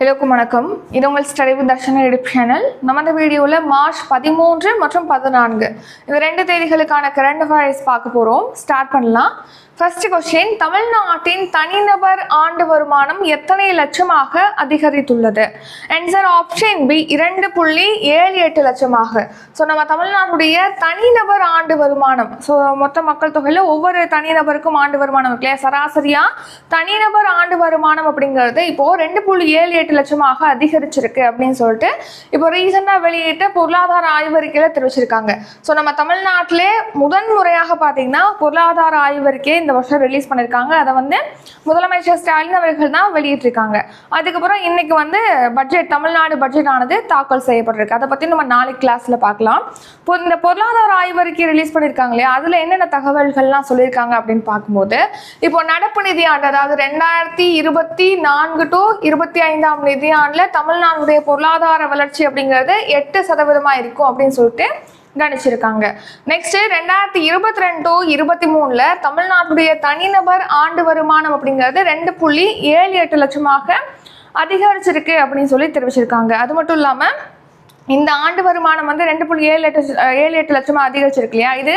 எல்லோருக்கும் வணக்கம். இது உங்கள் study with Darshana YouTube channel. நம்ம இந்த வீடியோவில் மார்ச் 13 மற்றும் 14 இந்த 2 தேதிகளுக்கான கரண்ட் அஃபேர்ஸ் பார்க்க போகிறோம். ஸ்டார்ட் பண்ணலாம். ஃபர்ஸ்ட் கொஸ்டின், தமிழ்நாட்டின் தனிநபர் ஆண்டு வருமானம் எத்தனை லட்சமாக அதிகரித்துள்ளது? ஆன்சர் ஆப்ஷன் பி 2.78 லட்சமாக. ஸோ நம்ம தமிழ்நாட்டுடைய தனிநபர் ஆண்டு வருமானம், ஸோ மொத்த மக்கள் தொகையில் ஒவ்வொரு தனிநபருக்கும் ஆண்டு வருமானம் இருக்கு இல்லையா, சராசரியாக தனிநபர் ஆண்டு வருமானம் அப்படிங்கிறது இப்போது 2.78 லட்சமாக அதிகரிச்சிருக்கு அப்படின்னு சொல்லிட்டு இப்போ ரீசெண்டாக வெளியிட்ட பொருளாதார ஆய்வறிக்கையில் தெரிவிச்சிருக்காங்க. ஸோ நம்ம தமிழ்நாட்டிலே முதன்முறையாக பார்த்தீங்கன்னா பொருளாதார ஆய்வறிக்கையை இந்த வருஷம் ரிலீஸ் பண்ணியிருக்காங்க. அதை வந்து முதலமைச்சர் ஸ்டாலின் அவர்கள் தான் வெளியிட்டிருக்காங்க. அதுக்கப்புறம் இன்னைக்கு வந்து பட்ஜெட், தமிழ்நாடு பட்ஜெட் ஆனது தாக்கல் செய்யப்பட்டிருக்கு. அதை பற்றி நம்ம நாளைக்கு கிளாஸில் பார்க்கலாம். இந்த பொருளாதார ஆய்வறிக்கை ரிலீஸ் பண்ணியிருக்காங்க இல்லையா, அதில் என்னென்ன தகவல்கள்லாம் சொல்லியிருக்காங்க அப்படின்னு பார்க்கும்போது, இப்போ நடப்பு நிதியாண்டு அதாவது 2024 to 25 நிதியாண்டில் தமிழ்நாடுடைய பொருளாதார வளர்ச்சி அப்படிங்கிறது 8% இருக்கும் அப்படின்னு சொல்லிட்டு கணிச்சிருக்காங்க. நெக்ஸ்ட் 2022 to 23 தமிழ்நாட்டுடைய தனிநபர் ஆண்டு வருமானம் அப்படிங்கிறது 2.78 லட்சமாக அதிகரிச்சிருக்கு அப்படின்னு சொல்லி தெரிவிச்சிருக்காங்க. அது மட்டும் இல்லாமல் இந்த ஆண்டு வருமானம் வந்து 2.78 லட்சமாக அதிகரிச்சிருக்கு இல்லையா, இது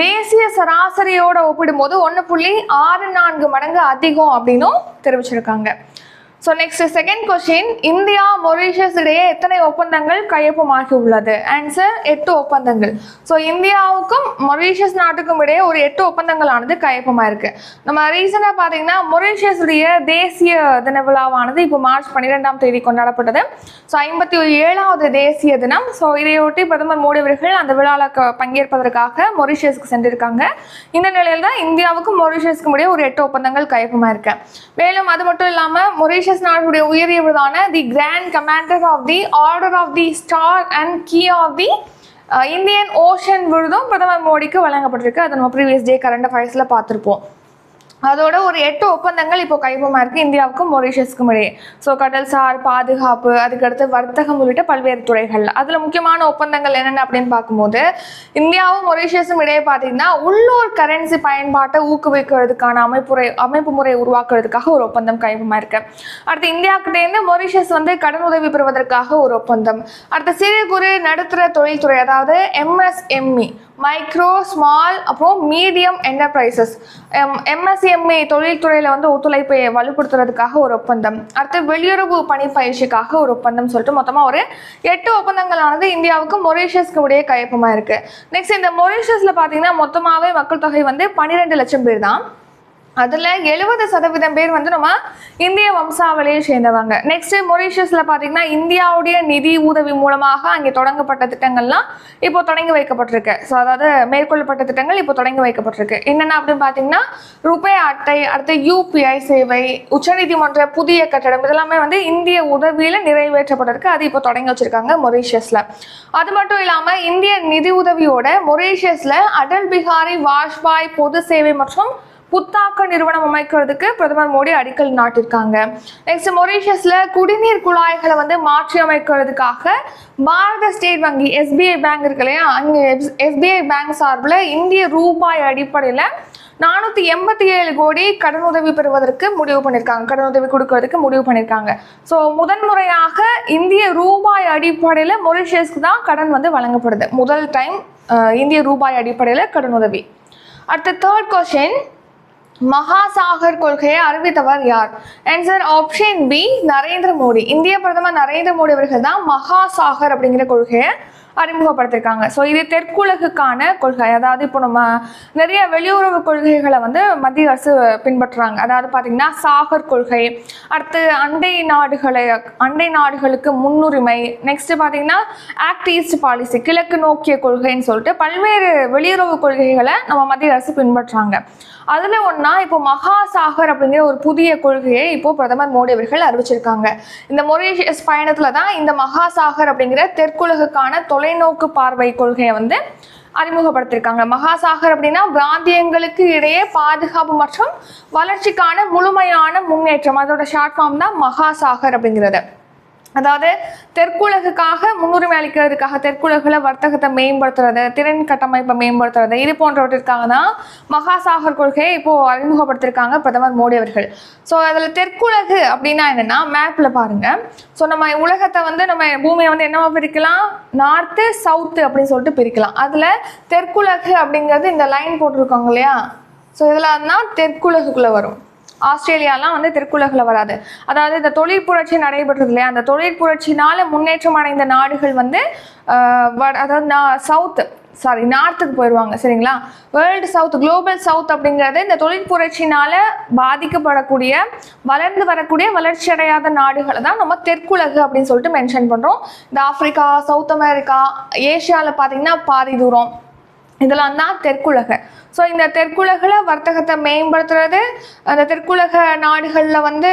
தேசிய சராசரியோட ஒப்பிடும்போது 1.64 மடங்கு அதிகம் அப்படின்னும் தெரிவிச்சிருக்காங்க. So next second question, India Mauritius இடையே எத்தனை ஒப்பந்தங்கள் கையொப்பமாகி உள்ளது? ஆன்சர் 8 ஒப்பந்தங்கள். ஸோ இந்தியாவுக்கும் மொரீஷியஸ் நாட்டுக்கும் இடையே ஒரு 8 ஒப்பந்தங்களானது கையொப்பமாக இருக்கு. நம்ம ரீசெண்டாக பார்த்தீங்கன்னா மொரீஷியஸ் உடைய தேசிய தின விழாவானது இப்போ மார்ச் 12ஆம் தேதி கொண்டாடப்பட்டது. ஸோ 57வது தேசிய தினம். ஸோ இதையொட்டி பிரதமர் மோடி அவர்கள் அந்த விழாவில் பங்கேற்பதற்காக மொரீஷியஸ்க்கு சென்றிருக்காங்க. இந்த நிலையில் தான் இந்தியாவுக்கும் மொரீஷியஸ்க்கும் இடையே ஒரு 8 ஒப்பந்தங்கள் கையொப்பமாக இருக்கு. மேலும் அது மட்டும் இல்லாமல் மொரீஷியஸ் நாடுடைய உயரிய விருதான the grand commander of the order of the star and key of the Indian ocean விருதும் பிரதமர் மோடிக்கு வழங்கப்பட்டிருக்கு. அதை நம்ம ப்ரீவியஸ் டே கரண்ட் அஃபேர்ஸில் பார்த்துருப்போம். அதோட ஒரு 8 ஒப்பந்தங்கள் இப்போ கையொப்பமாக இருக்குது இந்தியாவுக்கும் மொரீஷியஸ்க்கும் இடையே. ஸோ கடல்சார் பாதுகாப்பு, அதுக்கடுத்து வர்த்தகம் உள்ளிட்ட பல்வேறு துறைகள். அதில் முக்கியமான ஒப்பந்தங்கள் என்னென்ன அப்படின்னு பார்க்கும்போது, இந்தியாவும் மொரீஷியஸும் இடையே பார்த்தீங்கன்னா உள்ளூர் கரன்சி பயன்பாட்டை ஊக்குவிக்கிறதுக்கான அமைப்பு முறை உருவாக்குறதுக்காக ஒரு ஒப்பந்தம் கையொப்பமாக இருக்கு. அடுத்து இந்தியாக்கிட்டேருந்து மொரீஷியஸ் வந்து கடன் உதவி பெறுவதற்காக ஒரு ஒப்பந்தம். அடுத்து சிறு குறு நடுத்தர தொழில்துறை அதாவது MSME, மைக்ரோ ஸ்மால் அப்புறம் மீடியம் என்டர்பிரைசஸ், MSME தொழில்துறையில் வந்து ஒத்துழைப்பை வலுப்படுத்துறதுக்காக ஒரு ஒப்பந்தம். அடுத்து வெளியுறவு பணி பயிற்சிக்காக ஒரு ஒப்பந்தம் சொல்லிட்டு மொத்தமாக ஒரு 8 ஒப்பந்தங்களானது இந்தியாவுக்கும் மொரீஷியஸ்க்கு இடையே கையொப்பமாக இருக்கு. நெக்ஸ்ட் இந்த மொரீஷியஸில் பார்த்தீங்கன்னா மொத்தமாகவே மக்கள் தொகை வந்து 12 லட்சம் பேர் தான். அதில் 70% பேர் வந்து நம்ம இந்திய வம்சாவளியை சேர்ந்தவங்க. நெக்ஸ்ட் மொரீஷியஸில் பார்த்தீங்கன்னா இந்தியாவுடைய நிதி உதவி மூலமாக அங்கே தொடங்கப்பட்ட திட்டங்கள்லாம் இப்போ தொடங்கி வைக்கப்பட்டிருக்கு. ஸோ அதாவது மேற்கொள்ளப்பட்ட திட்டங்கள் இப்போ தொடங்கி வைக்கப்பட்டிருக்கு. என்னென்ன அப்படின்னு பார்த்தீங்கன்னா ரூபே அட்டை, அடுத்து UPI சேவை, உச்சநீதிமன்ற புதிய கட்டடம், இதெல்லாமே வந்து இந்திய உதவியில் நிறைவேற்றப்பட்டிருக்கு. அது இப்போ தொடங்கி வச்சிருக்காங்க மொரீஷியஸில். அது மட்டும் இல்லாமல் இந்திய நிதி உதவியோட மொரீஷியஸில் அடல் பிஹாரி வாஜ்பாய் பொது சேவை மற்றும் புத்தாக்க நிறுவனம் அமைக்கிறதுக்கு பிரதமர் மோடி அடிக்கல் நாட்டிருக்காங்க. நெக்ஸ்ட் மொரீஷியஸ்ல குடிநீர் குழாய்களை வந்து மாற்றி அமைக்கிறதுக்காக பாரத ஸ்டேட் வங்கி SBI பேங்க் இருக்கு இல்லையா, அங்கே SBI பேங்க் சார்பில் இந்திய ரூபாய் அடிப்படையில் 487 கோடி கடன் உதவி பெறுவதற்கு முடிவு பண்ணியிருக்காங்க, கடன் உதவி கொடுக்கறதுக்கு முடிவு பண்ணியிருக்காங்க. ஸோ முதன்முறையாக இந்திய ரூபாய் அடிப்படையில் மொரீஷியஸ்க்கு தான் கடன் வந்து வழங்கப்படுது. முதல் டைம் இந்திய ரூபாய் அடிப்படையில் கடன் உதவி. அடுத்த தேர்ட் கொஸ்டின், மகாசாகர் கொள்கையை அறிவித்தவர் யார்? Answer option B Narendra Modi. இந்திய பிரதமர் நரேந்திர மோடி அவர்கள் தான் மகாசாகர் அப்படிங்கிற கொள்கையை அறிமுகப்படுத்திருக்காங்க. ஸோ இது தெற்குலகுக்கான கொள்கை. அதாவது இப்போ நம்ம நிறைய வெளியுறவு கொள்கைகளை வந்து மத்திய அரசு பின்பற்றுறாங்க. அதாவது பார்த்தீங்கன்னா சாகர் கொள்கை, அடுத்து அண்டை நாடுகளுக்கு முன்னுரிமை, நெக்ஸ்ட் பார்த்தீங்கன்னா ஆக்ட் ஈஸ்ட் பாலிசி, கிழக்கு நோக்கிய கொள்கைன்னு சொல்லிட்டு பல்வேறு வெளியுறவு கொள்கைகளை நம்ம மத்திய அரசு பின்பற்றுறாங்க. அதில் ஒன்றா இப்போ மகாசாகர் அப்படிங்கிற ஒரு புதிய கொள்கையை இப்போ பிரதமர் மோடி அவர்கள் அறிவிச்சிருக்காங்க. இந்த மொரீஷியஸ் பயணத்தில் தான் இந்த மகாசாகர் அப்படிங்கிற தெற்குலகுக்கான தொலைநோக்கு பார்வை கொள்கையை வந்து அறிமுகப்படுத்தியிருக்காங்க. மகாசாகர் அப்படின்னா பிராந்தியங்களுக்கு இடையே பாதுகாப்பு மற்றும் வளர்ச்சிக்கான முழுமையான முன்னேற்றம், அதோட ஷார்ட் ஃபார்ம் தான் மகாசாகர் அப்படிங்கிறது. அதாவது தெற்குலகுக்காக முன்னுரிமை அளிக்கிறதுக்காக தெற்குலகில் வர்த்தகத்தை மேம்படுத்துறது, திறன் கட்டமைப்பை மேம்படுத்துறது, இது போன்றவற்றிற்காக தான் மகாசாகர் கொள்கையை இப்போது அறிமுகப்படுத்தியிருக்காங்க பிரதமர் மோடி அவர்கள். ஸோ அதில் தெற்குலகு அப்படின்னா என்னென்னா, மேப்பில் பாருங்கள். ஸோ நம்ம உலகத்தை வந்து நம்ம பூமியை வந்து என்னவா பிரிக்கலாம், நார்த்து சவுத்து அப்படின்னு சொல்லிட்டு பிரிக்கலாம். அதில் தெற்குலகு அப்படிங்கிறது இந்த லைன் போட்டிருக்காங்க இல்லையா, ஸோ இதில் தான் தெற்குலகுக்குள்ளே வரும். ஆஸ்திரேலியாலாம் வந்து தெற்குலகில் வராது. அதாவது இந்த தொழில் புரட்சி நடைபெற்றது இல்லையா, அந்த தொழில் புரட்சினால முன்னேற்றம் அடைந்த நாடுகள் வந்து அதாவது நார்த்துக்கு போயிடுவாங்க. சரிங்களா, வேர்ல்டு சவுத், குளோபல் சவுத் அப்படிங்கிறது இந்த தொழில் புரட்சினால பாதிக்கப்படக்கூடிய வளர்ந்து வரக்கூடிய வளர்ச்சி அடையாத நாடுகளை தான் நம்ம தெற்குலகு அப்படின்னு சொல்லிட்டு மென்ஷன் பண்ணுறோம். இந்த ஆப்பிரிக்கா, சவுத் அமெரிக்கா, ஏஷியாவில் பார்த்தீங்கன்னா பாதி தூரம், இதெல்லாம் தான் தெற்குலகு. ஸோ இந்த தெற்குலகில் வர்த்தகத்தை மேம்படுத்துறது, அந்த தெற்குலக நாடுகளில் வந்து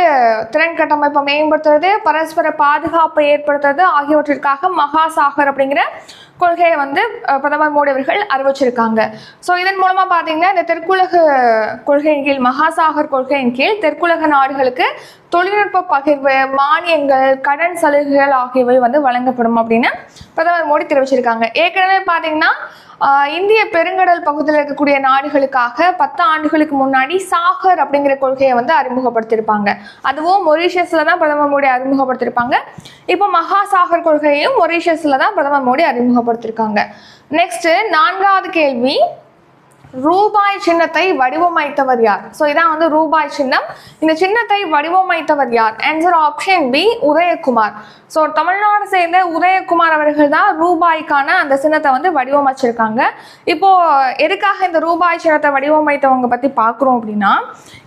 திறன் கட்டமைப்பை மேம்படுத்துறது, பரஸ்பர பாதுகாப்பை ஏற்படுத்துறது ஆகியவற்றிற்காக மகாசாகர் அப்படிங்கிற கொள்கையை வந்து பிரதமர் மோடி அவர்கள் அறிவிச்சிருக்காங்க. ஸோ இதன் மூலமாக பார்த்தீங்கன்னா இந்த தெற்குலக கொள்கையின் கீழ், மகாசாகர் கொள்கையின் கீழ் தெற்குலக நாடுகளுக்கு தொழில்நுட்ப பகிர்வு, மானியங்கள், கடன் சலுகைகள் ஆகியவை வந்து வழங்கப்படும் அப்படின்னு பிரதமர் மோடி தெரிவிச்சிருக்காங்க. ஏற்கனவே பார்த்தீங்கன்னா இந்திய பெருங்கடல் பகுதியில் இருக்கக்கூடிய நாடுகளுக்காக 10 ஆண்டுகளுக்கு முன்னாடி சாகர் அப்படிங்கிற கொள்கையை வந்து அறிமுகப்படுத்தியிருப்பாங்க. அதுவும் மொரீஷியஸில் தான் பிரதமர் மோடி அறிமுகப்படுத்தியிருப்பாங்க. இப்போ மகாசாகர் கொள்கையையும் மொரீஷியஸில் தான் பிரதமர் மோடி அறிமுகப்படுத்தியிருக்காங்க. நெக்ஸ்ட் 4வது கேள்வி, ரூபாய் சின்னத்தை வடிவமைத்தவர் யார்? ஸோ இதான் வந்து ரூபாய் சின்னம். இந்த சின்னத்தை வடிவமைத்தவர் யார்? Answer option B, Udayakumar. So Tamil Nadu சேர்ந்த உதயகுமார் அவர்கள் தான் ரூபாய்க்கான அந்த சின்னத்தை வந்து வடிவமைச்சிருக்காங்க. இப்போ எதுக்காக இந்த ரூபாய் சின்னத்தை வடிவமைத்தவங்க பற்றி பார்க்குறோம் அப்படின்னா,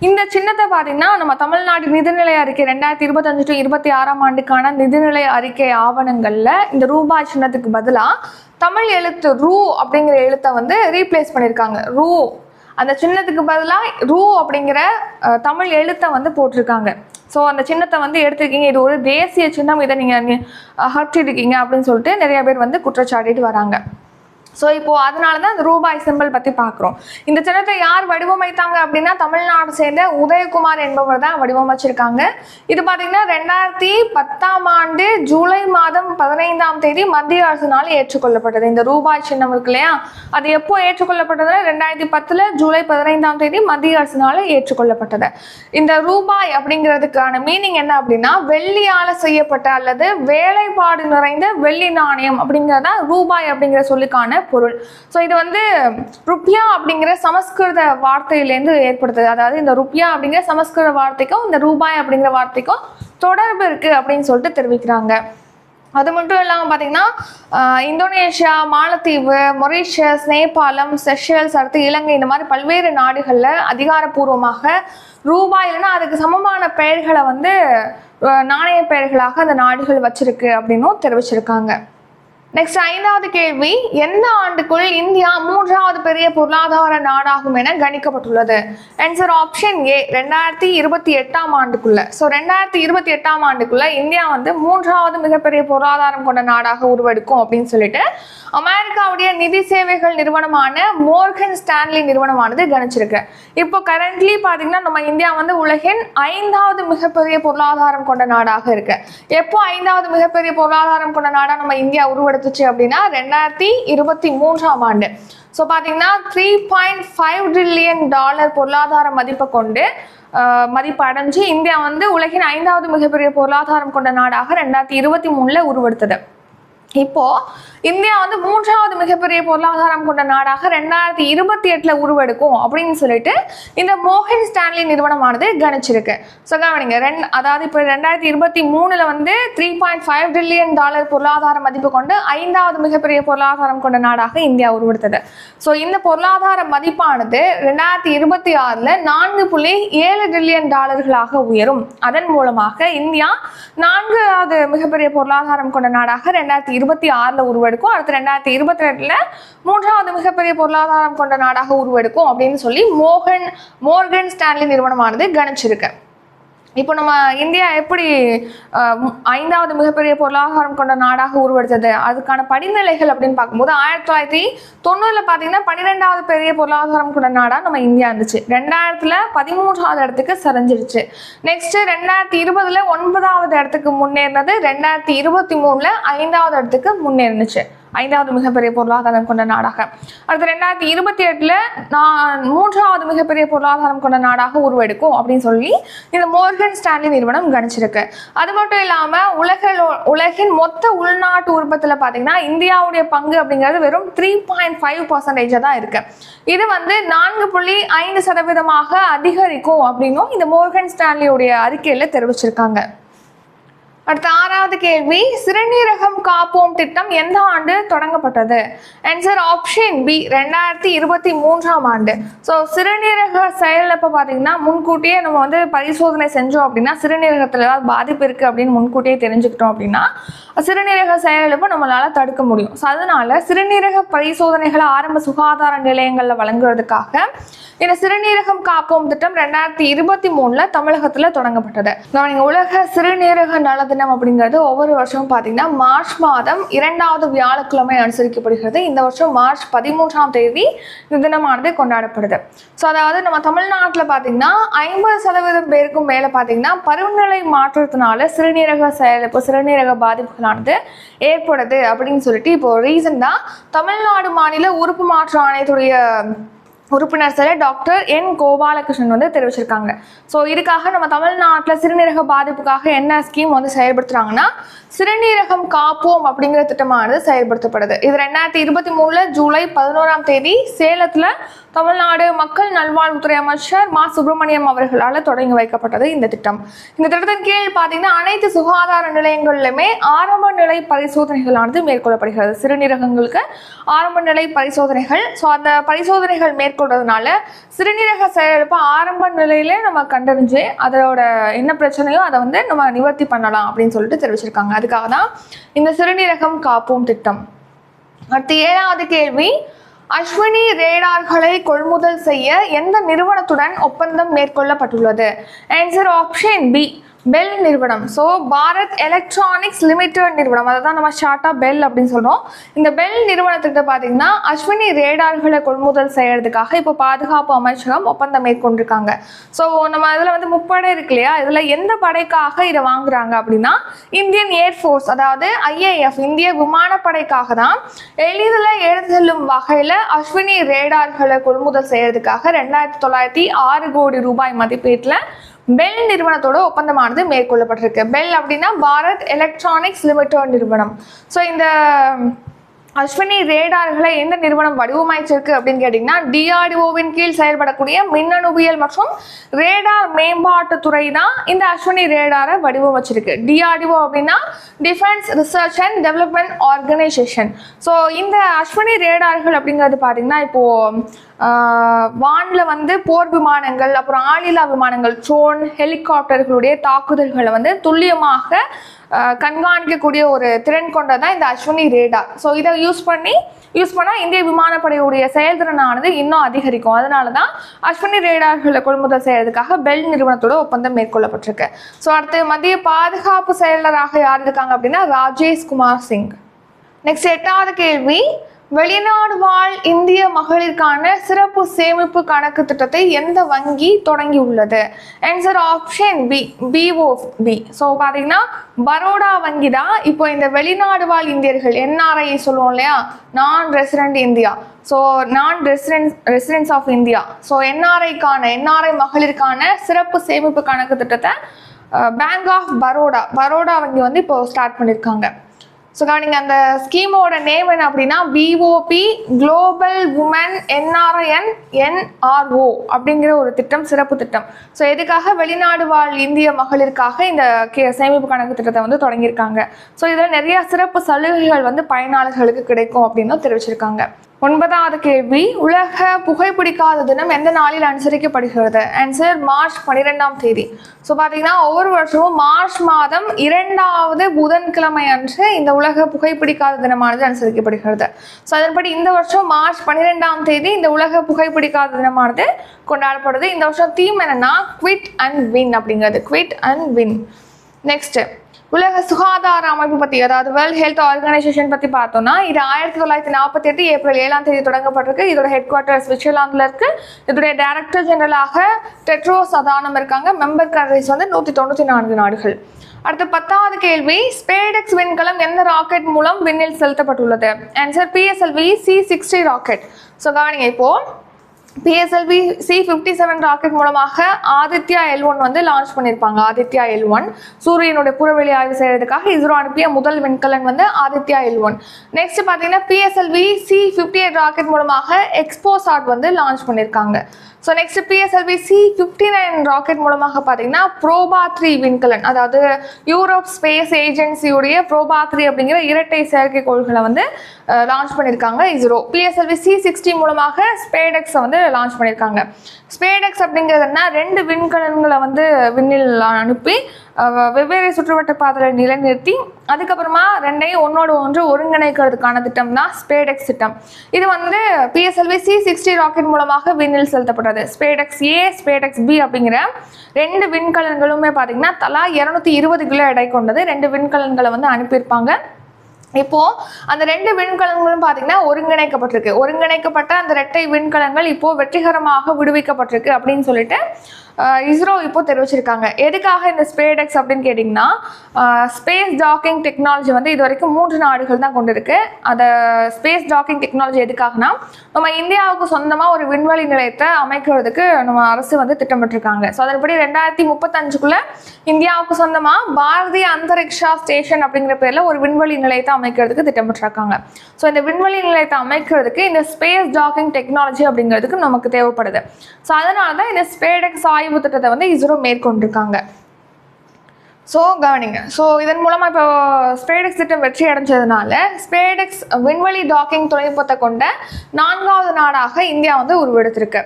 இந்த சின்னத்தை பார்த்தீங்கன்னா நம்ம தமிழ்நாடு நிதிநிலை அறிக்கை 2025 to 26 ஆண்டுக்கான நிதிநிலை அறிக்கை ஆவணங்களில் இந்த ரூபாய் சின்னத்துக்கு பதிலாக தமிழ் எழுத்து ரூ அப்படிங்கிற எழுத்தை வந்து ரீப்ளேஸ் பண்ணியிருக்காங்க. ரூ, அந்த சின்னத்துக்கு பதிலாக ரூ அப்படிங்கிற தமிழ் எழுத்தை வந்து போட்டிருக்காங்க. ஸோ அந்த சின்னத்தை வந்து எடுத்துருக்கீங்க, இது ஒரு தேசிய சின்னம், இதை நீங்கள் அகற்றிருக்கீங்க அப்படின்னு சொல்லிட்டு நிறைய பேர் வந்து குற்றச்சாட்டிட்டு வராங்க. ஸோ இப்போது அதனால தான் அந்த ரூபாய் சிம்பிள் பற்றி பார்க்குறோம். இந்த சின்னத்தை யார் வடிவமைத்தாங்க அப்படின்னா தமிழ்நாடு சேர்ந்த உதயகுமார் என்பவர் தான் வடிவமைச்சிருக்காங்க. இது பார்த்தீங்கன்னா 2010 ஆண்டு ஜூலை மாதம் 15ஆம் தேதி மத்திய அரசினால் ஏற்றுக்கொள்ளப்பட்டது. இந்த ரூபாய் சின்னம் இருக்கு இல்லையா, அது எப்போ ஏற்றுக்கொள்ளப்பட்டதுன்னா 2010 ஜூலை 15ஆம் தேதி மத்திய அரசினால் ஏற்றுக்கொள்ளப்பட்டது. இந்த ரூபாய் அப்படிங்கிறதுக்கான மீனிங் என்ன அப்படின்னா, வெள்ளியால் செய்யப்பட்ட அல்லது வேலைப்பாடு நிறைந்த வெள்ளி நாணயம் அப்படிங்கிறதா ரூபாய் அப்படிங்கிற சொல்லுக்கான பொருள். ஸோ இது வந்து ருப்பியா அப்படிங்கிற சமஸ்கிருத வார்த்தையிலேருந்து ஏற்படுத்துது. அதாவது இந்த ருப்பியா அப்படிங்கிற சமஸ்கிருத வார்த்தைக்கும் இந்த ரூபாய் அப்படிங்கிற வார்த்தைக்கும் தொடர்பு இருக்குது அப்படின்னு சொல்லிட்டு தெரிவிக்கிறாங்க. அது மட்டும் இல்லாமல் பார்த்தீங்கன்னா இந்தோனேஷியா, மாலத்தீவு, மொரீஷியஸ், நேபாளம், செஷல்ஸ், அடுத்து இலங்கை, இந்த மாதிரி பல்வேறு நாடுகளில் அதிகாரப்பூர்வமாக ரூபாய் இல்லைன்னா அதுக்கு சமமான பெயர்களை வந்து நாணய பெயர்களாக அந்த நாடுகள் வச்சிருக்கு அப்படின்னும் தெரிவிச்சிருக்காங்க. நெக்ஸ்ட் 5வது கேள்வி, எந்த ஆண்டுக்குள் இந்தியா 3வது பெரிய பொருளாதார நாடாகும் என கணிக்கப்பட்டுள்ளது? ஆன்சர் ஆப்ஷன் ஏ, 2028ஆம் ஆண்டுக்குள்ள. ஸோ 2028ஆம் ஆண்டுக்குள்ள இந்தியா வந்து 3வது மிகப்பெரிய பொருளாதாரம் கொண்ட நாடாக உருவெடுக்கும் அப்படின்னு சொல்லிட்டு அமெரிக்காவுடைய நிதி சேவைகள் நிறுவனமான மோர்கன் ஸ்டான்லி நிறுவனமானது கணிச்சிருக்கு. இப்போ கரண்ட்லி பார்த்தீங்கன்னா நம்ம இந்தியா வந்து உலகின் 5வது மிகப்பெரிய பொருளாதாரம் கொண்ட நாடாக இருக்கு. எப்போ 5வது மிகப்பெரிய பொருளாதாரம் கொண்ட நாடாக நம்ம இந்தியா உருவெடுத்துச்சு அப்படின்னா 2023ஆம் ஆண்டு. ஸோ பார்த்தீங்கன்னா $3.5 trillion பொருளாதார மதிப்பை கொண்டு மதிப்பு அடைஞ்சு இந்தியா வந்து உலகின் 5வது மிகப்பெரிய பொருளாதாரம் கொண்ட நாடாக 2023 உருவெடுத்தது. இப்போ இந்தியா வந்து 3வது மிகப்பெரிய பொருளாதாரம் கொண்ட நாடாக 2028 உருவெடுக்கும் அப்படின்னு சொல்லிட்டு இந்த மோர்கன் ஸ்டான்லி நிறுவனமானது கணிச்சிருக்கு. ஸோ கவனிங்க, அதாவது இப்போ 2023 வந்து $3.5 trillion பொருளாதார மதிப்பு கொண்டு 5வது மிகப்பெரிய பொருளாதாரம் கொண்ட நாடாக இந்தியா உருவெடுத்தது. ஸோ இந்த பொருளாதார மதிப்பானது 2026 $4.7 trillion உயரும். அதன் மூலமாக இந்தியா 4வது மிகப்பெரிய பொருளாதாரம் கொண்ட நாடாக 2026 உருவெடுக்கும். அடுத்து 2022 3வது மிகப்பெரிய பொருளாதாரம் கொண்ட நாடாக உருவெடுக்கும் அப்படின்னு சொல்லி மோர்கன் ஸ்டான்லி நிறுவனமானது கணிச்சிருக்கு. இப்போ நம்ம இந்தியா எப்படி 5வது மிகப்பெரிய பொருளாதாரம் கொண்ட நாடாக உருவெடுத்தது, அதுக்கான படிநிலைகள் அப்படின்னு பார்க்கும்போது 1990 பார்த்தீங்கன்னா 12வது பெரிய பொருளாதாரம் கொண்ட நாடாக நம்ம இந்தியா இருந்துச்சு. 2000 13வது இடத்துக்கு சரிஞ்சிருச்சு. நெக்ஸ்ட் 2020 9வது இடத்துக்கு முன்னேறினது. 2023 5வது இடத்துக்கு முன்னேறினுச்சு, 5வது மிகப்பெரிய பொருளாதாரம் கொண்ட நாடாக. அடுத்து 2028 3வது மிகப்பெரிய பொருளாதாரம் கொண்ட நாடாக உருவெடுக்கும் அப்படின்னு சொல்லி இந்த மோர்கன் ஸ்டான்லி நிறுவனம் கணிச்சிருக்கு. அது மட்டும் இல்லாம உலகின் மொத்த உள்நாட்டு உற்பத்தியில் பார்த்தீங்கன்னா இந்தியாவுடைய பங்கு அப்படிங்கிறது வெறும் 3.5% தான் இருக்கு. இது 4.5% அதிகரிக்கும் அப்படின்னும் இந்த மோர்கன் ஸ்டான்லியுடைய அறிக்கையில தெரிவிச்சிருக்காங்க. அடுத்த 6வது கேள்வி, சிறுநீரகம் காப்போம் திட்டம் எந்த ஆண்டு தொடங்கப்பட்டது? ஆன்சர் ஆப்ஷன் பி 2023ஆம் ஆண்டு. ஸோ சிறுநீரக செயலிழப்பு பார்த்தீங்கன்னா முன்கூட்டியே நம்ம பரிசோதனை செஞ்சோம் அப்படின்னா, சிறுநீரகத்தில் ஏதாவது பாதிப்பு இருக்குது அப்படின்னு முன்கூட்டியே தெரிஞ்சுக்கிட்டோம் அப்படின்னா சிறுநீரக செயலிழப்பு நம்மளால தடுக்க முடியும். ஸோ அதனால சிறுநீரக பரிசோதனைகளை ஆரம்ப சுகாதார நிலையங்களில் வழங்குறதுக்காக இந்த சிறுநீரகம் காப்போம் திட்டம் 2023 தமிழகத்தில் தொடங்கப்பட்டது. உலக சிறுநீரக நல தினம் அப்படிங்கிறது ஒவ்வொரு வருஷமும் பார்த்தீங்கன்னா மார்ச் மாதம் 2வது வியாழக்கிழமை அனுசரிக்கப்படுகிறது. இந்த வருஷம் மார்ச் 13ஆம் தேதி இந்த தினமானது கொண்டாடப்படுது. ஸோ அதாவது நம்ம தமிழ்நாட்டில் பார்த்தீங்கன்னா 50% பேருக்கும் மேலே பார்த்தீங்கன்னா பருவநிலை மாற்றத்தினால சிறுநீரக செயலிழப்பு, சிறுநீரக பாதிப்புகளானது ஏற்படுது அப்படின்னு சொல்லிட்டு இப்போ ரீசெண்டாக தமிழ்நாடு மாநில உறுப்பு மாற்று ஆணையத்துடைய உறுப்பினர் சில டாக்டர் என் கோபாலகிருஷ்ணன் தெரிவிச்சிருக்காங்க. ஸோ இதுக்காக நம்ம தமிழ்நாட்டில் சிறுநீரக பாதிப்புக்காக என்ன ஸ்கீம் செயல்படுத்துறாங்கன்னா சிறுநீரகம் காப்போம் அப்படிங்கிற திட்டமானது செயல்படுத்தப்படுது. இது 2023 ஜூலை 11ஆம் தேதி சேலத்தில் தமிழ்நாடு மக்கள் நல்வாழ்வுத்துறை அமைச்சர் மா சுப்பிரமணியம் அவர்களால் தொடங்கி வைக்கப்பட்டது இந்த திட்டம். இந்த திட்டத்தின் கீழ் பார்த்தீங்கன்னா அனைத்து சுகாதார நிலையங்களிலுமே ஆரம்ப நிலை பரிசோதனைகளானது மேற்கொள்ளப்படுகிறது. சிறுநீரகங்களுக்கு ஆரம்ப நிலை பரிசோதனைகள். ஸோ அந்த பரிசோதனைகள் மேற்கொள்றதுனால சிறுநீரக செயலிழப்பு ஆரம்ப நிலையிலே நம்ம கண்டறிஞ்சு அதோட என்ன பிரச்சனையோ அதை நம்ம நிவர்த்தி பண்ணலாம் அப்படின்னு சொல்லிட்டு தெரிவிச்சிருக்காங்க. அதுக்காக தான் இந்த சிறுநீரகம் காப்போம் திட்டம். அடுத்து 7வது கேள்வி, அஸ்வினி ரேடார்களை கொள்முதல் செய்ய எந்த நிறுவனத்துடன் ஒப்பந்தம் மேற்கொள்ளப்பட்டுள்ளது? ஆன்சர் ஆப்ஷன் பி பெல் நிறுவனம். ஸோ பாரத் எலக்ட்ரானிக்ஸ் லிமிடெட் நிறுவனம், அதை தான் நம்ம ஷார்ட்டாக பெல் அப்படின்னு சொல்கிறோம். இந்த பெல் நிறுவனத்துக்கிட்ட பார்த்தீங்கன்னா அஸ்வினி ரேடார்களை கொள்முதல் செய்யறதுக்காக இப்போ பாதுகாப்பு அமைச்சகம் ஒப்பந்தம் மேற்கொண்டிருக்காங்க. ஸோ நம்ம இதில் முப்படை இருக்கு இல்லையா, இதில் எந்த படைக்காக இதை வாங்குறாங்க அப்படின்னா இந்தியன் ஏர்ஃபோர்ஸ், அதாவது IAF இந்திய விமானப்படைக்காக தான் எளிதில் எடுத்து செல்லும் வகையில் அஸ்வினி ரேடார்களை கொள்முதல் செய்யறதுக்காக 2906 கோடி ரூபாய் மதிப்பீட்டில் பெல் நிறுவனத்தோட ஒப்பந்தமானது மேற்கொள்ளப்பட்டிருக்கு. பெல் அப்படின்னா பாரத் எலக்ட்ரானிக்ஸ் லிமிடெட் நிறுவனம். ஸோ இந்த அஸ்வினி ரேடார்களை எந்த நிறுவனம் வடிவமைச்சிருக்கு அப்படின்னு கேட்டிங்கன்னா DRDOவின் கீழ் செயல்படக்கூடிய மின்னணுவியல் மற்றும் ரேடார் மேம்பாட்டு துறை தான் இந்த அஸ்வினி ரேடாரை வடிவமைச்சிருக்கு. DRDO அப்படின்னா defence research and development organisation. So இந்த அஸ்வினி ரேடார்கள் அப்படிங்கிறது பார்த்தீங்கன்னா இப்போது வானில் போர் விமானங்கள், அப்புறம் ஆளில்லா விமானங்கள், ட்ரோன், ஹெலிகாப்டர்களுடைய தாக்குதல்களை துல்லியமாக கண்காணிக்கக்கூடிய ஒரு திறன் கொண்டதான் இந்த அஸ்வினி ரேடார். ஸோ இதை யூஸ் பண்ணால் இந்திய விமானப்படையுடைய செயல்திறனானது இன்னும் அதிகரிக்கும். அதனால தான் அஸ்வினி ரேடார்களை கொள்முதல் செய்யறதுக்காக பெல் நிறுவனத்தோட ஒப்பந்தம் மேற்கொள்ளப்பட்டிருக்கு. ஸோ அடுத்து மத்திய பாதுகாப்பு செயலராக யார் இருக்காங்க அப்படின்னா ராஜேஷ் குமார் சிங். நெக்ஸ்ட் 8வது கேள்வி, வெளிநாடு வாழ் இந்திய மகளிருக்கான சிறப்பு சேமிப்பு கணக்கு திட்டத்தை எந்த வங்கி தொடங்கி உள்ளது? Answer option B BOB. So பார்த்தீங்கன்னா பரோடா வங்கி தான் இப்போ இந்த வெளிநாடு வாழ் இந்தியர்கள் NRI சொல்லுவோம் இல்லையா, non resident India, so non residents of India, so NRI மகளிருக்கான சிறப்பு சேமிப்பு கணக்கு திட்டத்தை பேங்க் ஆஃப் பரோடா வங்கி இப்போ ஸ்டார்ட் பண்ணியிருக்காங்க. ஸோ நீங்கள் அந்த ஸ்கீமோட நேம் என்ன அப்படின்னா BOP global women NRIN NRO அப்படிங்கிற ஒரு திட்டம், சிறப்பு திட்டம். ஸோ எதுக்காக வெளிநாடு வாழ் இந்திய மகளிருக்காக இந்த சேமிப்பு கணக்கு திட்டத்தை தொடங்கியிருக்காங்க. ஸோ இதில் நிறைய சிறப்பு சலுகைகள் பயனாளர்களுக்கு கிடைக்கும் அப்படின்னு தெரிவிச்சிருக்காங்க. 9வது கேள்வி, உலக புகைப்பிடிக்காத தினம் எந்த நாளில் அனுசரிக்கப்படுகிறது? ஆன்சர் மார்ச் 12ஆம் தேதி. ஸோ பார்த்தீங்கன்னா ஒவ்வொரு வருஷமும் மார்ச் மாதம் 2வது புதன்கிழமை அன்று இந்த உலக புகைப்பிடிக்காத தினமானது அனுசரிக்கப்படுகிறது. ஸோ அதன்படி இந்த வருஷம் மார்ச் 12ஆம் தேதி இந்த உலக புகைப்பிடிக்காத தினமானது கொண்டாடப்படுது. இந்த வருஷம் தீம் என்னன்னா குவிட் அண்ட் வின் அப்படிங்கிறது, குவிட் அண்ட் வின். நெக்ஸ்ட், உலக சுகாதார அமைப்பு பற்றி, அதாவது வேர்ல்ட் ஹெல்த் ஆர்கனைசேஷன் பற்றி பார்த்தோம்னா இது 1948 ஏப்ரல் 7ஆம் தேதி தொடங்கப்பட்டிருக்கு. இதோட ஹெட் குவார்ட்டர் சுவிட்சர்லாந்தில் இருக்குது. இதோடைய டைரக்டர் ஜெனரலாக டெட்ரோஸ் அதானம் இருக்காங்க. மெம்பர் கண்ட்ரிஸ் வந்து 194 நாடுகள். அடுத்து 10வது கேள்வி, ஸ்பேடெக்ஸ் விண்கலம் எந்த ராக்கெட் மூலம் விண்ணில் செலுத்தப்பட்டுள்ளது? Answer PSLV C-60 rocket. So கவனிங்க, இப்போ PSLV C-57 ராக்கெட் மூலமாக ஆதித்யா L1 வந்து லான்ச் பண்ணியிருப்பாங்க. ஆதித்யா L1 சூரியனுடைய புறவெளி ஆய்வு செய்யறதுக்காக இஸ்ரோ அனுப்பிய முதல் விண்கலன் வந்து ஆதித்யா L1. நெக்ஸ்ட் பார்த்தீங்கன்னா PSLV C-58 ராக்கெட் மூலமாக எக்ஸ்போசாட் வந்து லான்ச் பண்ணியிருக்காங்க. So next PSLV C-59 rocket மூலமாக பார்த்தீங்கன்னா ப்ரோபா 3 விண்கலன், அதாவது யூரோப் ஸ்பேஸ் ஏஜென்சியுடைய ப்ரோபா 3 அப்படிங்கிற இரட்டை செயற்கைக்கோள்களை வந்து லான்ச் பண்ணியிருக்காங்க இஸ்ரோ. PSLV C-60 மூலமாக ஸ்பேடெக்ஸை வந்து லான்ச் பண்ணியிருக்காங்க. ஸ்பேடெக்ஸ் அப்படிங்கிறதுனா 2 விண்கலன்களை வந்து விண்ணில் அனுப்பி வெவ்வேறு சுற்றுவட்ட பாதையை நிலைநிறுத்தி அதுக்கப்புறமா 2ஐயும் ஒன்னோடு ஒன்று ஒருங்கிணைக்கிறதுக்கான திட்டம் தான் ஸ்பேடெக்ஸ் திட்டம். இது வந்து PSLV C-60 ராக்கெட் மூலமாக விண்ணில் செலுத்தப்பட்டது. ஸ்பேடெக்ஸ் A, ஸ்பேடெக்ஸ் B அப்படிங்கிற 2 விண்கலன்களுமே பார்த்தீங்கன்னா தலா 220 கிலோ எடை கொண்டது 2 விண்கலன்களை வந்து அனுப்பியிருப்பாங்க. இப்போ அந்த 2 விண்கலன்களும் பார்த்தீங்கன்னா ஒருங்கிணைக்கப்பட்டிருக்கு. ஒருங்கிணைக்கப்பட்ட அந்த இரட்டை விண்கலன்கள் இப்போ வெற்றிகரமாக விடுவிக்கப்பட்டிருக்கு அப்படின்னு சொல்லிட்டு இஸ்ரோ இப்போ தெரிவிச்சிருக்காங்க. எதுக்காக இந்த ஸ்பேடெக்ஸ் அப்படின்னு கேட்டிங்கன்னா, ஸ்பேஸ் டாக்கிங் டெக்னாலஜி வந்து இது வரைக்கும் 3 நாடுகள் தான் கொண்டு இருக்கு. அந்த ஸ்பேஸ் டாக்கிங் டெக்னாலஜி எதுக்காகனா, நம்ம இந்தியாவுக்கு சொந்தமாக ஒரு விண்வெளி நிலையத்தை அமைக்கிறதுக்கு நம்ம அரசு வந்து திட்டமிட்டிருக்காங்க. ஸோ அதன்படி 2035க்குள்ள இந்தியாவுக்கு சொந்தமாக பாரதிய அந்தரிக்ஷா ஸ்டேஷன் அப்படிங்கிற பேரில் ஒரு விண்வெளி நிலையத்தை அமைக்கிறதுக்கு திட்டமிட்டிருக்காங்க. ஸோ இந்த விண்வெளி நிலையத்தை அமைக்கிறதுக்கு இந்த ஸ்பேஸ் டாக்கிங் டெக்னாலஜி அப்படிங்கிறதுக்கு நமக்கு தேவைப்படுது. ஸோ அதனால தான் இந்த ஸ்பேடெக்ஸ் ஆய்வு திட்டத்தை வந்து இஸ்ரோ மேற்கொண்டிருக்காங்க. ஸோ கவனிங்க, ஸோ இதன் மூலமாக இப்போ ஸ்பேடெக்ஸ் திட்டம் வெற்றி அடைஞ்சதுனால ஸ்பேடெக்ஸ் விண்வெளி டாக்கிங் தொழில்நுட்பத்தை கொண்ட 4வது நாடாக இந்தியா வந்து உருவெடுத்திருக்கு.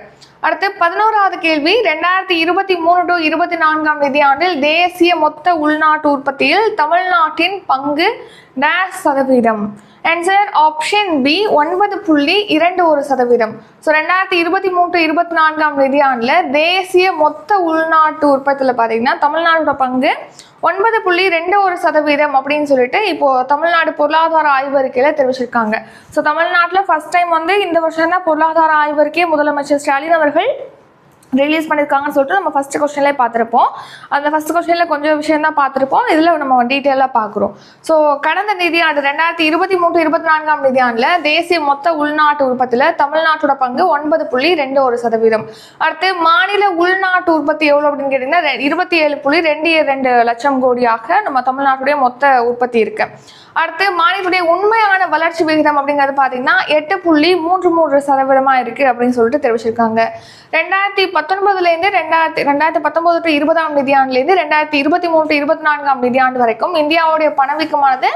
அடுத்து 11வது கேள்வி, 2023 to 24ஆம் நிதியாண்டில் தேசிய மொத்த உள்நாட்டு உற்பத்தியில் தமிழ்நாட்டின் பங்கு %. Answer option B 9.21%. ஸோ 2023-24ஆம் நிதியாண்டில் தேசிய மொத்த உள்நாட்டு உற்பத்தியில் பார்த்தீங்கன்னா தமிழ்நாட்டோட பங்கு 9.21% அப்படின்னு சொல்லிட்டு இப்போ தமிழ்நாடு பொருளாதார ஆய்வறிக்கையில் தெரிவிச்சிருக்காங்க. ஸோ தமிழ்நாட்டில் ஃபர்ஸ்ட் டைம் வந்து இந்த வருஷம் தான் பொருளாதார ஆய்வறிக்கையை முதலமைச்சர் ஸ்டாலின் அவர்கள் ரிலீஸ் பண்ணியிருக்காங்கன்னு சொல்லிட்டு நம்ம ஃபஸ்ட்டு கொஸ்டின்லேயே பார்த்துருப்போம். அந்த ஃபஸ்ட் கொஸ்டினில் கொஞ்சம் விஷயம் தான் பார்த்துருப்போம். இதில் நம்ம டீட்டெயிலாக பார்க்குறோம். ஸோ கடந்த நிதியாண்டு 2023-24ஆம் நிதியாண்டில் தேசிய மொத்த உள்நாட்டு உற்பத்தியில் தமிழ்நாட்டோட பங்கு 9.21%. அடுத்து மாநில உள்நாட்டு உற்பத்தி எவ்வளோ அப்படின்னு கேட்டிங்கன்னா 27.22 லட்சம் கோடியாக நம்ம தமிழ்நாட்டுடைய மொத்த உற்பத்தி இருக்கு. அடுத்து மாநிலத்துடைய உண்மையான வளர்ச்சி விகிதம் அப்படிங்கிறது பார்த்தீங்கன்னா 8.33% இருக்குது அப்படின்னு சொல்லிட்டு தெரிவிச்சிருக்காங்க. 2019 to 20ஆம் நிதியாண்டிலேருந்து 2023-24ஆம் நிதியாண்டு வரைக்கும் இந்தியாவுடைய பணவீக்கமானது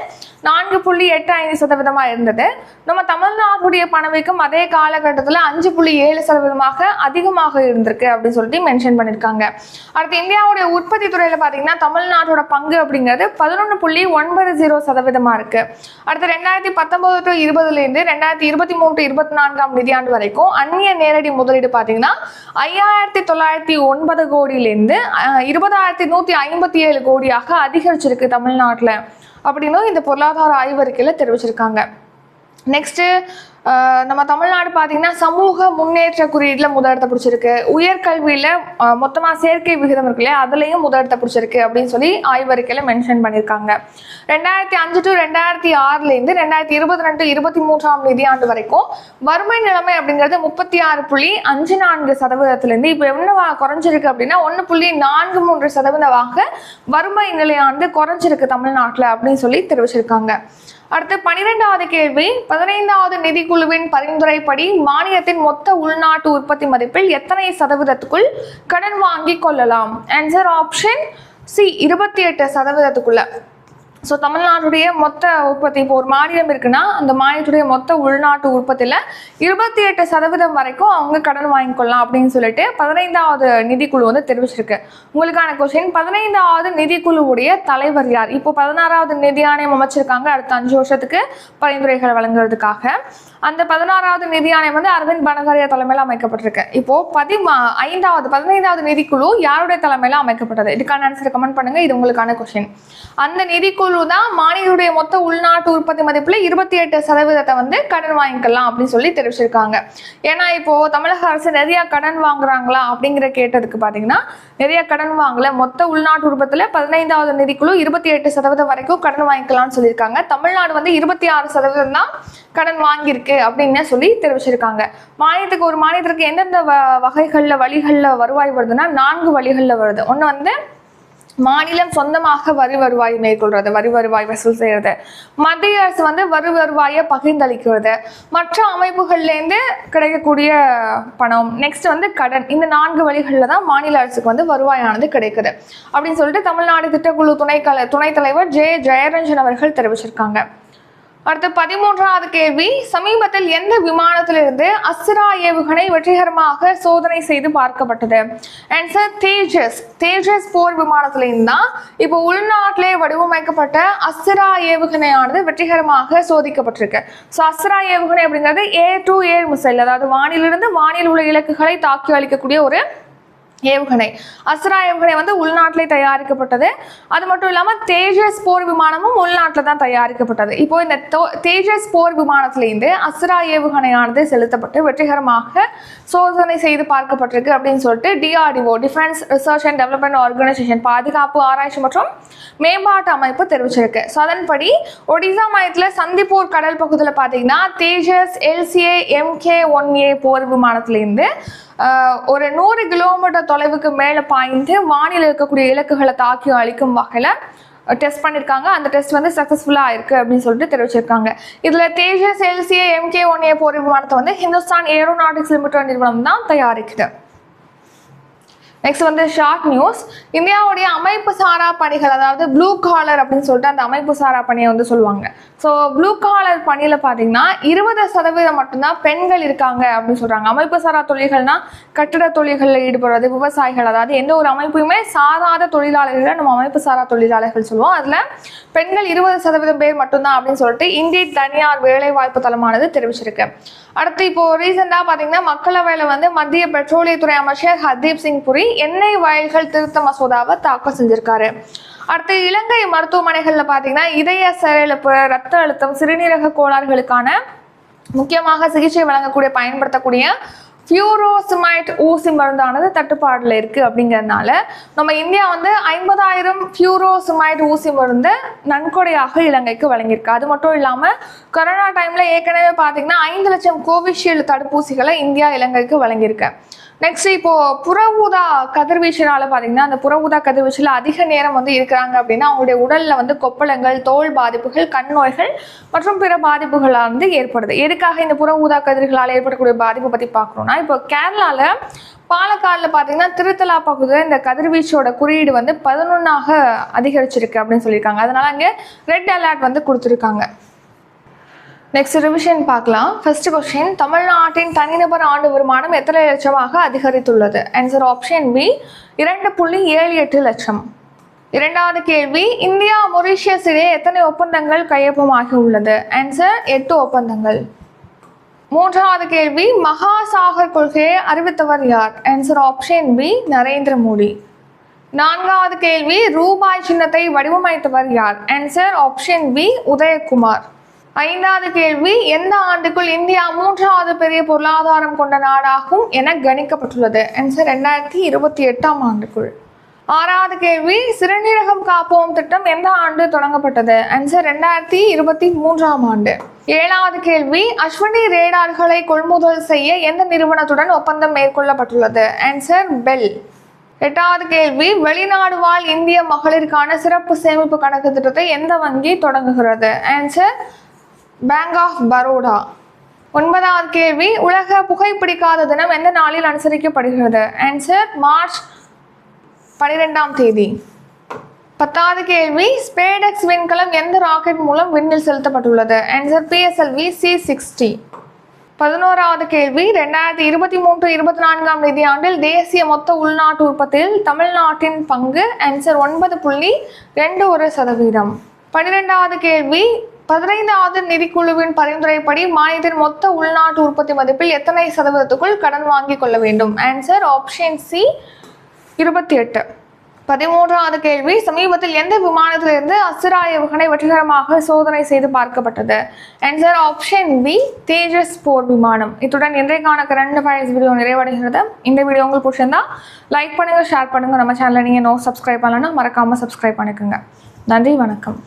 4.85% இருந்தது. நம்ம தமிழ்நாட்டுடைய பணவீக்கம் அதே காலகட்டத்தில் 5.7% அதிகமாக இருந்திருக்கு அப்படின்னு சொல்லிட்டு மென்ஷன் பண்ணியிருக்காங்க. அடுத்து இந்தியாவுடைய உற்பத்தி துறையில் பார்த்தீங்கன்னா தமிழ்நாட்டோட பங்கு அப்படிங்கிறது 11.90% இருக்கு. அடுத்து 2019 to 20லேருந்து 2023-24ஆம் நிதியாண்டு வரைக்கும் அந்நிய நேரடி முதலீடு பார்த்தீங்கன்னா 5,909 கோடியிலேருந்து 20,157 கோடியாக அதிகரிச்சிருக்கு தமிழ்நாட்டில் அப்படின்னு இந்த பொருளாதார ஆய்வறிக்கையில் தெரிவிச்சிருக்காங்க. நெக்ஸ்ட்டு நம்ம தமிழ்நாடு பார்த்தீங்கன்னா சமூக முன்னேற்ற குறியீட்டில் முதலிடத்தை பிடிச்சிருக்கு. உயர்கல்வியில் மொத்தமாக சேர்க்கை விகிதம் இருக்கு இல்லையா, அதுலேயும் முதலிடத்தை பிடிச்சிருக்கு அப்படின்னு சொல்லி ஆய்வறிக்கையில் மென்ஷன் பண்ணியிருக்காங்க. 2005 to 2006லேருந்து 2022-23ஆம் நிதியாண்டு வரைக்கும் வறுமை நிலைமை அப்படிங்கிறது 36.54%. இப்போ என்ன குறைஞ்சிருக்கு அப்படின்னா 1.43% வறுமை நிலையானது குறைஞ்சிருக்கு தமிழ்நாட்டில் அப்படின்னு சொல்லி தெரிவிச்சிருக்காங்க. அடுத்து 12வது கேள்வி, 15வது நிதிக்குழுவின் பரிந்துரைப்படி மாநிலத்தின் மொத்த உள்நாட்டு உற்பத்தி மதிப்பில் எத்தனை சதவீதத்துக்குள் கடன் வாங்கி கொள்ளலாம்? Answer option C 28%. ஸோ தமிழ்நாட்டுடைய மொத்த உற்பத்தி, இப்போ ஒரு மாநிலம் இருக்குன்னா அந்த மாநிலத்துடைய மொத்த உள்நாட்டு உற்பத்தியில் 28% வரைக்கும் அவங்க கடன் வாங்கிக்கொள்ளலாம் அப்படின்னு சொல்லிட்டு 15வது நிதிக்குழு வந்து தெரிவிச்சிருக்கு. உங்களுக்கான கொஸ்டின், 15வது நிதிக்குழுவுடைய தலைவர் யார்? இப்போ 16வது நிதி ஆணையம் அமைச்சிருக்காங்க அடுத்த 5 வருஷத்துக்கு பரிந்துரைகள் வழங்குறதுக்காக. அந்த 16வது நிதி ஆணையம் வந்து அரவிந்த் பனகரியா தலைமையில் அமைக்கப்பட்டிருக்கு. இப்போ 15வது நிதிக்குழு யாருடைய தலைமையில் அமைக்கப்பட்டது? இதுக்கான ஆன்சரை கமெண்ட் பண்ணுங்க. இது உங்களுக்கான கொஸ்டின். அந்த நிதிக்குழு தான் மாநிலத்துடைய மொத்த உள்நாட்டு உற்பத்தி மதிப்புல 28% வந்து கடன் வாங்கிக்கலாம் அப்படின்னு சொல்லி தெரிவிச்சிருக்காங்க. ஏன்னா இப்போ தமிழக அரசு நிறைய கடன் வாங்குறாங்களா அப்படிங்கிற கேட்டதுக்கு பாத்தீங்கன்னா நிறைய கடன் வாங்கல. மொத்த உள்நாட்டு உற்பத்தியில 15வது நிதிக்குழு 28% வரைக்கும் கடன் வாங்கிக்கலாம்னு சொல்லியிருக்காங்க. தமிழ்நாடு வந்து 26% தான் கடன் வாங்கியிருக்கு அப்படின்னு சொல்லி தெரிவிச்சிருக்காங்க. மாநிலத்துக்கு ஒரு மாநிலத்திற்கு எந்தெந்த வழிகளில் வருவாய் வருதுன்னா 4 வழிகளில் வருது. ஒன்று வந்து மாநிலம் சொந்தமாக வரி வருவாய் மேற்கொள்றது, வரி வருவாய் வசூல் செய்யறது. மத்திய அரசு வந்து வரி வருவாயை பகிர்ந்தளிக்கிறது. மற்ற அமைப்புகள்லேருந்து கிடைக்கக்கூடிய பணம். நெக்ஸ்ட் வந்து கடன். இந்த 4 வழிகளில் தான் மாநில அரசுக்கு வந்து வருவாயானது கிடைக்குது அப்படின்னு சொல்லிட்டு தமிழ்நாடு திட்டக்குழு துணைத் தலைவர் ஜெயரஞ்சன் அவர்கள் தெரிவிச்சிருக்காங்க. அடுத்து 13வது கேள்வி, சமீபத்தில் எந்த விமானத்திலிருந்து அஸ்ரா ஏவுகணை வெற்றிகரமாக சோதனை செய்து பார்க்கப்பட்டது? ஆன்சர் தேஜஸ் போர் விமானத்திலிருந்து தான் இப்போ உள்நாட்டிலே வடிவமைக்கப்பட்ட அஸ்ரா ஏவுகணையானது வெற்றிகரமாக சோதிக்கப்பட்டிருக்கு. ஸோ அஸ்ரா ஏவுகணை அப்படிங்கிறது ஏர் டு ஏர் மிசைல், அதாவது வானிலிருந்து வானில் உள்ள இலக்குகளை தாக்கி அளிக்கக்கூடிய ஒரு ஏவுகணை. அஸ்ரா ஏவுகணை வந்து உள்நாட்டிலே தயாரிக்கப்பட்டது. அது மட்டும் இல்லாமல் தேஜஸ் போர் விமானமும் உள்நாட்டில் தான் தயாரிக்கப்பட்டது. இப்போ இந்த தேஜஸ் போர் விமானத்திலேருந்து அஸ்ரா ஏவுகணையானது செலுத்தப்பட்டு வெற்றிகரமாக சோதனை செய்து பார்க்கப்பட்டிருக்கு அப்படின்னு சொல்லிட்டு DRDO, defence research and development organisation, பாதுகாப்பு ஆராய்ச்சி மற்றும் மேம்பாட்டு அமைப்பு தெரிவிச்சிருக்கு. ஸோ அதன்படி ஒடிசா மாநிலத்தில் சந்திப்பூர் கடல் பகுதியில் பார்த்தீங்கன்னா தேஜஸ் LCA MK-1A போர் விமானத்திலேருந்து ஒரு 100 கிலோமீட்டர் தொலைவுக்கு மேலே பாய்ந்து வானில் இருக்கக்கூடிய இலக்குகளை தாக்கி அளிக்கும் வகையில் டெஸ்ட் பண்ணியிருக்காங்க. அந்த டெஸ்ட் வந்து சக்ஸஸ்ஃபுல்லாக இருக்கு அப்படின்னு சொல்லிட்டு தெரிவிச்சிருக்காங்க. இதில் தேஜஸ் LCA MK-1A போர் விமானத்தை வந்து ஹிந்துஸ்தான் ஏரோநாட்டிக்ஸ் லிமிடெட் நிறுவனம் தான் தயாரிக்குது. நெக்ஸ்ட் வந்து ஷார்ட் நியூஸ். இந்தியாவுடைய அமைப்பு சாரா பணிகள், அதாவது ப்ளூ காலர் அப்படின்னு சொல்லிட்டு அந்த அமைப்பு சாரா பணியை வந்து சொல்லுவாங்க. ஸோ ப்ளூ காலர் பணியில் பார்த்தீங்கன்னா 20% மட்டும்தான் பெண்கள் இருக்காங்க அப்படின்னு சொல்கிறாங்க. அமைப்பு சாரா தொழில்கள்னா கட்டிட தொழில்களில் ஈடுபடுறது, விவசாயிகள், அதாவது எந்த ஒரு அமைப்புமே சாராத தொழிலாளர்களை நம்ம அமைப்பு சாரா தொழிலாளர்கள் சொல்லுவோம். அதில் பெண்கள் 20% பேர் மட்டும்தான் அப்படின்னு சொல்லிட்டு இந்திய தனியார் வேலைவாய்ப்பு தளமானது தெரிவிச்சிருக்கு. அடுத்து இப்போ ரீசெண்டாக பார்த்தீங்கன்னா மக்களவையில் வந்து மத்திய பெட்ரோலியத்துறை அமைச்சர் ஹர்தீப் சிங் புரி எண்ணெய் வயல்கள் திருத்த மசோதாவை தாக்கல் செஞ்சிருக்காரு. அடுத்து இலங்கை மருத்துவமனைகளில் பார்த்தீங்கன்னா இதய செயலிழப்பு, ரத்த அழுத்தம், சிறுநீரக கோளாறுகளுக்கான முக்கியமாக சிகிச்சை வழங்கக்கூடிய பயன்படுத்தக்கூடிய ஃபியூரோசிமைட் ஊசி மருந்தானது தட்டுப்பாடில் இருக்குது. அப்படிங்கிறதுனால நம்ம இந்தியா வந்து 50,000 ஃபியூரோசிமைட் ஊசி மருந்து நன்கொடையாக இலங்கைக்கு வழங்கியிருக்கு. அது மட்டும் இல்லாமல் கொரோனா டைமில் ஏற்கனவே பார்த்தீங்கன்னா 5 லட்சம் கோவிஷீல்டு தடுப்பூசிகளை இந்தியா இலங்கைக்கு வழங்கியிருக்கு. நெக்ஸ்ட் இப்போ புற ஊதா கதிர்வீச்சினால பார்த்தீங்கன்னா அந்த புற ஊதா கதிர்வீச்சில் அதிக நேரம் வந்து இருக்கிறாங்க அப்படின்னா அவங்களுடைய உடலில் வந்து கொப்பளங்கள், தோல் பாதிப்புகள், கண் நோய்கள் மற்றும் பிற பாதிப்புகளாக வந்து ஏற்படுது. எதுக்காக இந்த புற ஊதா கதிர்களால் ஏற்படக்கூடிய பாதிப்பை பற்றி பார்க்கணும்னா, இப்போ கேரளாவில் பாலக்காடில் பார்த்தீங்கன்னா திருத்தலா பகுதியில் இந்த கதிர்வீச்சோட குறியீடு வந்து 11ஆக அதிகரிச்சிருக்கு அப்படின்னு சொல்லியிருக்காங்க. அதனால அங்கே ரெட் அலர்ட் வந்து கொடுத்துருக்காங்க. நெக்ஸ்ட் ரிவிஷன் பார்க்கலாம். ஃபர்ஸ்ட் கொஸ்டின், தமிழ்நாட்டின் தனிநபர் ஆண்டு வருமானம் எத்தனை லட்சமாக அதிகரித்துள்ளது? ஆன்சர் ஆப்ஷன் பி 2.78 லட்சம். இரண்டாவது கேள்வி, இந்தியா மொரீஷியஸ் இடையே எத்தனை ஒப்பந்தங்கள் கையொப்பமாகி உள்ளது? ஆன்சர் 8 ஒப்பந்தங்கள். மூன்றாவது கேள்வி, மகாசாகர் கொள்கையை அறிவித்தவர் யார்? Answer option B Narendra Modi. நான்காவது கேள்வி, ரூபாய் சின்னத்தை வடிவமைத்தவர் யார்? Answer option B Udayakumar. ஐந்தாவது கேள்வி, எந்த ஆண்டுக்குள் இந்தியா 3வது பெரிய பொருளாதாரம் கொண்ட நாடாகும் என கணிக்கப்பட்டுள்ளது? ஆன்சர் 2028ஆம் ஆண்டுக்குள். ஆறாவது கேள்வி, சிறுநீரகம் காப்போம் திட்டம் எந்த ஆண்டு தொடங்கப்பட்டது? ஆன்சர் 2023ஆம் ஆண்டு. ஏழாவது கேள்வி, அஸ்வினி ரேடார்களை கொள்முதல் செய்ய எந்த நிறுவனத்துடன் ஒப்பந்தம் மேற்கொள்ளப்பட்டுள்ளது? Answer bell. எட்டாவது கேள்வி, வெளிநாடு வாழ் இந்திய மகளிருக்கான சிறப்பு சேமிப்பு கணக்கு திட்டத்தை எந்த வங்கி தொடங்குகிறது? Answer bank of Baroda. ஒன்பதாவது கேள்வி, உலக புகைப்பிடிக்காத தினம் எந்த நாளில் அனுசரிக்கப்படுகிறது? ஆன்சர் மார்ச் 12ஆம் தேதி. 10வது கேள்வி ஸ்பேடெக்ஸ் விண்கலம் எந்த ராக்கெட் மூலம் விண்ணில் செலுத்தப்பட்டுள்ளது? Answer PSLV C-60. 11வது கேள்வி 2023-24 நிதியாண்டில் தேசிய மொத்த உள்நாட்டு உற்பத்தியில் தமிழ்நாட்டின் பங்கு? ஆன்சர் 9.21%. 12வது கேள்வி 15வது நிதிக்குழுவின் பரிந்துரைப்படி மாநிலத்தின் மொத்த உள்நாட்டு உற்பத்தி மதிப்பில் எத்தனை சதவீதத்துக்குள் கடன் வாங்கிக் கொள்ள வேண்டும்? Answer option C 28. 13வது கேள்வி சமீபத்தில் எந்த விமானத்திலிருந்து அசுரா ஏவுகணை வெற்றிகரமாக சோதனை செய்து பார்க்கப்பட்டது? ஆன்சர் ஆப்ஷன் B தேஜஸ் போர் விமானம். இத்துடன் இன்றைக்கான கரண்ட் அஃபேர்ஸ் வீடியோ நிறைவடைகிறது. இந்த வீடியோ உங்களுக்கு பிடிச்சிருந்தா லைக் பண்ணுங்க, ஷேர் பண்ணுங்க. நம்ம சேனலை நீங்கள் சப்ஸ்கிரைப் பண்ணலன்னா மறக்காம சப்ஸ்கிரைப் பண்ணிக்கோங்க. நன்றி, வணக்கம்.